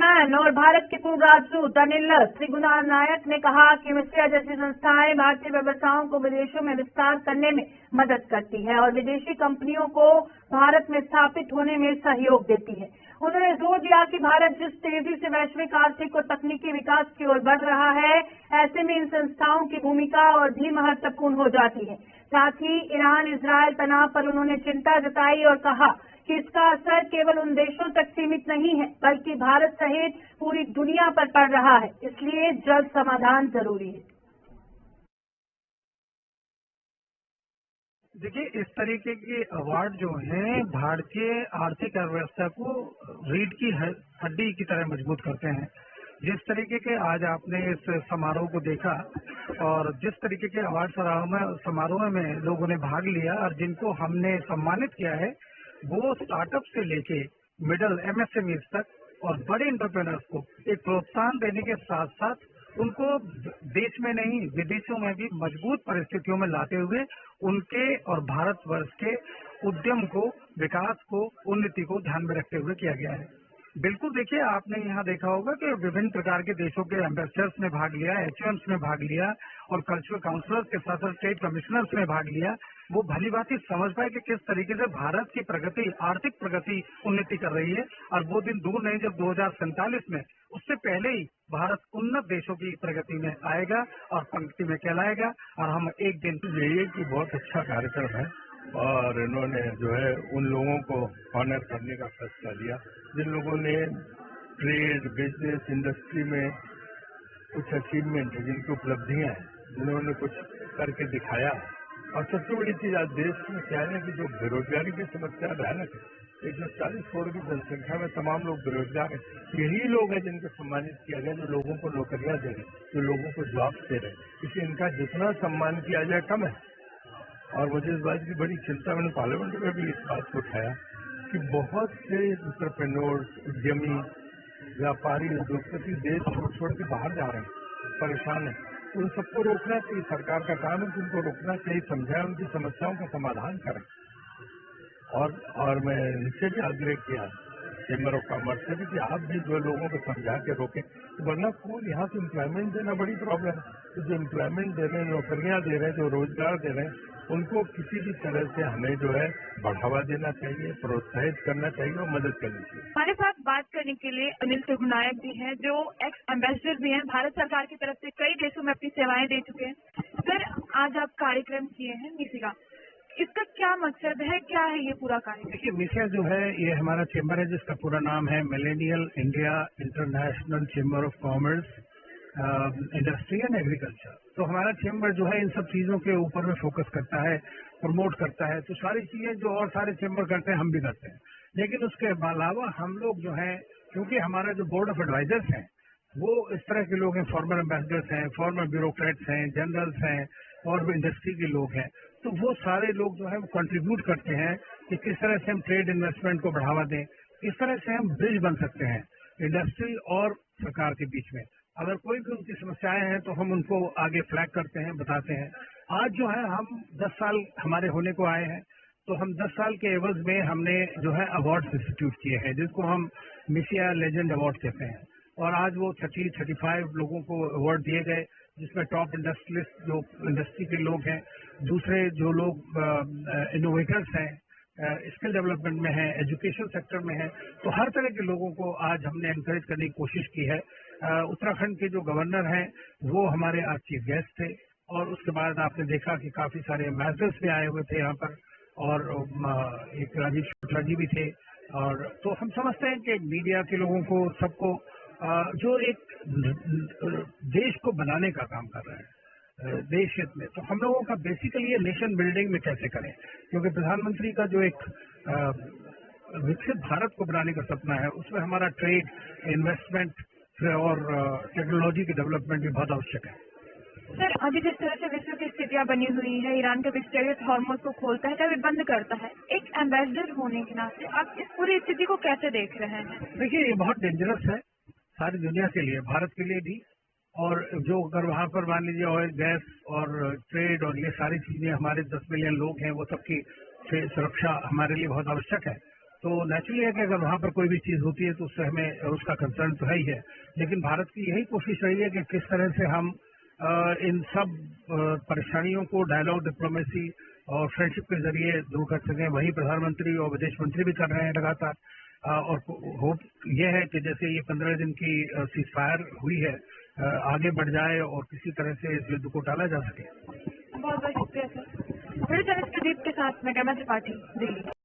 Chairman और भारत के पूर्व राजदूत अनिल त्रिगुना नायक ने कहा कि मिसिया जैसी संस्थाएं भारतीय व्यवसायों को विदेशों में विस्तार करने में मदद करती है और विदेशी कंपनियों को भारत में स्थापित होने में सहयोग देती है। उन्होंने जोर दिया कि भारत जिस तेजी से वैश्विक आर्थिक और तकनीकी विकास की ओर बढ़ रहा है, ऐसे में इन संस्थाओं की भूमिका और भी महत्वपूर्ण हो जाती है। साथ ही ईरान इजरायल तनाव पर उन्होंने चिंता जताई और कहा कि इसका असर केवल उन देशों तक सीमित नहीं है, बल्कि भारत सहित पूरी दुनिया पर पड़ रहा है। इसलिए जल्द समाधान जरूरी है। देखिए, इस तरीके के अवार्ड जो हैं भारतीय आर्थिक अर्थव्यवस्था को रीढ़ की हड्डी की तरह मजबूत करते हैं। जिस तरीके के आज आपने इस समारोह को देखा और जिस तरीके के अवार्ड समारोह में लोगों ने भाग लिया और जिनको हमने सम्मानित किया है, वो स्टार्टअप से लेके मिडल एमएसएमईज तक और बड़े एंटरप्रेन्योर्स को एक प्रोत्साहन देने के साथ साथ उनको देश में नहीं विदेशों में भी मजबूत परिस्थितियों में लाते हुए उनके और भारतवर्ष के उद्यम को, विकास को, उन्नति को ध्यान में रखते हुए किया गया है। बिल्कुल, देखिए, आपने यहाँ देखा होगा कि विभिन्न प्रकार के देशों के एम्बेसडर्स ने भाग लिया, एचओएम्स ने भाग लिया और कल्चरल काउंसलर्स के साथ साथ स्टेट कमिश्नर्स ने भाग लिया। वो भली भांति समझ पाए कि किस तरीके से भारत की प्रगति, आर्थिक प्रगति, उन्नति कर रही है और वो दिन दूर नहीं जब 2047 में उससे पहले ही भारत उन्नत देशों की प्रगति में आएगा और पंक्ति में कहलाएगा और हम एक दिन। यही कि बहुत अच्छा कार्यक्रम है और इन्होंने जो है उन लोगों को ऑनर करने का फैसला लिया जिन लोगों ने ट्रेड, बिजनेस, इंडस्ट्री में कुछ अचीवमेंट है, जिनकी उपलब्धियां हैं, जिन्होंने कुछ करके दिखाया। और सबसे बड़ी चीज आज देश में क्या है कि जो बेरोजगारी की समस्या भयानक है, 140 करोड़ की जनसंख्या में तमाम लोग बेरोजगार हैं। यही लोग हैं जिनको सम्मानित किया गया, जो लोगों को नौकरियां दे रहे, जो लोगों को जॉब दे रहे। इसलिए इनका जितना सम्मान किया जाए कम है। और मुझे इस बात की बड़ी चिंता, मैंने पार्लियामेंट में भी इस बात को उठाया कि बहुत से एंटरप्रेन्योर्स, उद्यमी, व्यापारी, उद्योगपति देश छोड़ के बाहर जा रहे हैं, परेशान हैं। उन सबको रोकना चाहिए, सरकार का काम है कि उनको रोकना चाहिए, समझाएं, उनकी समस्याओं का समाधान करें। और मैं इनसे भी आग्रह किया चेंबर ऑफ कॉमर्स से भी कि आप भी जो लोगों को समझा के रोकें, वरना कौन यहाँ से एम्प्लॉयमेंट देना बड़ी प्रॉब्लम है। तो जो एम्प्लॉयमेंट दे रहे हैं, नौकरियां दे रहे हैं, जो रोजगार दे रहे हैं, उनको किसी भी तरह से हमें जो है बढ़ावा देना चाहिए, प्रोत्साहित करना चाहिए और मदद करनी चाहिए। हमारे साथ बात करने के लिए अनिल त्रिगुना नायक भी हैं, जो एक्स एम्बेसडर भी हैं, भारत सरकार की तरफ से कई देशों में अपनी सेवाएं दे चुके हैं। सर, आज आप कार्यक्रम किए हैं मिसिया, इसका क्या मकसद है, क्या है ये पूरा कार्यक्रम? देखिए, मिसिया जो है ये हमारा चेंबर है जिसका पूरा नाम है millennial India international chamber of commerce, industry and agriculture. तो हमारा चेंबर जो है इन सब चीजों के ऊपर में फोकस करता है, प्रमोट करता है। तो सारी चीजें जो और सारे चेंबर करते हैं हम भी करते हैं, लेकिन उसके अलावा हम लोग जो है, क्योंकि हमारा जो बोर्ड ऑफ एडवाइजर्स हैं वो इस तरह के लोग हैं, फॉर्मर एम्बेसडर्स हैं, फॉर्मर ब्यूरोक्रेट्स हैं, जनरल्स हैं और भी इंडस्ट्री के लोग हैं। तो वो सारे लोग जो है वो कंट्रीब्यूट करते हैं कि किस तरह से हम ट्रेड इन्वेस्टमेंट को बढ़ावा दें, किस तरह से हम ब्रिज बन सकते हैं इंडस्ट्री और सरकार के बीच में। अगर कोई भी उनकी समस्याएं हैं तो हम उनको आगे फ्लैग करते हैं, बताते हैं। आज जो है हम 10 साल हमारे होने को आए हैं, तो हम 10 साल के एवज में हमने जो है अवार्ड इंस्टीट्यूट किए हैं जिसको हम मिसिया लेजेंड अवार्ड कहते हैं। और आज वो 35 लोगों को अवार्ड दिए गए, जिसमें टॉप इंडस्ट्रियलिस्ट जो इंडस्ट्री के लोग हैं, दूसरे जो लोग इनोवेटर्स हैं, स्किल डेवलपमेंट में है, एजुकेशन सेक्टर में है, तो हर तरह के लोगों को आज हमने एनकरेज करने की कोशिश की है। उत्तराखंड के जो गवर्नर हैं वो हमारे आज चीफ गेस्ट थे और उसके बाद आपने देखा कि काफी सारे एम्बेसडर्स भी आए हुए थे यहाँ पर और एक राजीव शुक्ला जी भी थे। और तो हम समझते हैं कि मीडिया के लोगों को, सबको जो एक देश को बनाने का काम कर रहे हैं देश हित में, तो हम लोगों का बेसिकली ये नेशन बिल्डिंग में कैसे करें, क्योंकि प्रधानमंत्री का जो एक विकसित भारत को बनाने का सपना है, उसमें हमारा ट्रेड, इन्वेस्टमेंट और टेक्नोलॉजी की डेवलपमेंट भी बहुत आवश्यक है। सर, अभी जिस तरह से विश्व की स्थितियां बनी हुई है, ईरान के स्ट्रेस हार्मोज को खोलता है, कभी बंद करता है, एक एम्बेसडर होने के नाते आप इस पूरी स्थिति को कैसे देख रहे हैं? देखिए, ये बहुत डेंजरस है सारी दुनिया के लिए, भारत के लिए भी। और जो अगर वहाँ पर मान लीजिए ऑयल, गैस और ट्रेड और ये सारी चीजें, हमारे 10 मिलियन लोग हैं, वो सबकी सुरक्षा हमारे लिए बहुत आवश्यक है। तो नेचुरली है कि अगर वहां पर कोई भी चीज होती है तो उससे हमें उसका कंसर्न तो है ही है, लेकिन भारत की यही कोशिश रही है कि किस तरह से हम इन सब परेशानियों को डायलॉग, डिप्लोमेसी और फ्रेंडशिप के जरिए दूर कर सकें। वही प्रधानमंत्री और विदेश मंत्री भी कर रहे हैं लगातार, और होप यह है कि जैसे ये 15 दिन की सीज फायर हुई है, आगे बढ़ जाए और किसी तरह से इस युद्ध को टाला जा सके। बहुत बहुत शुक्रिया सर। वीडियो जर्नलिस्ट प्रदीप के साथ मैं गैमा त्रिपाठी, दिल्ली।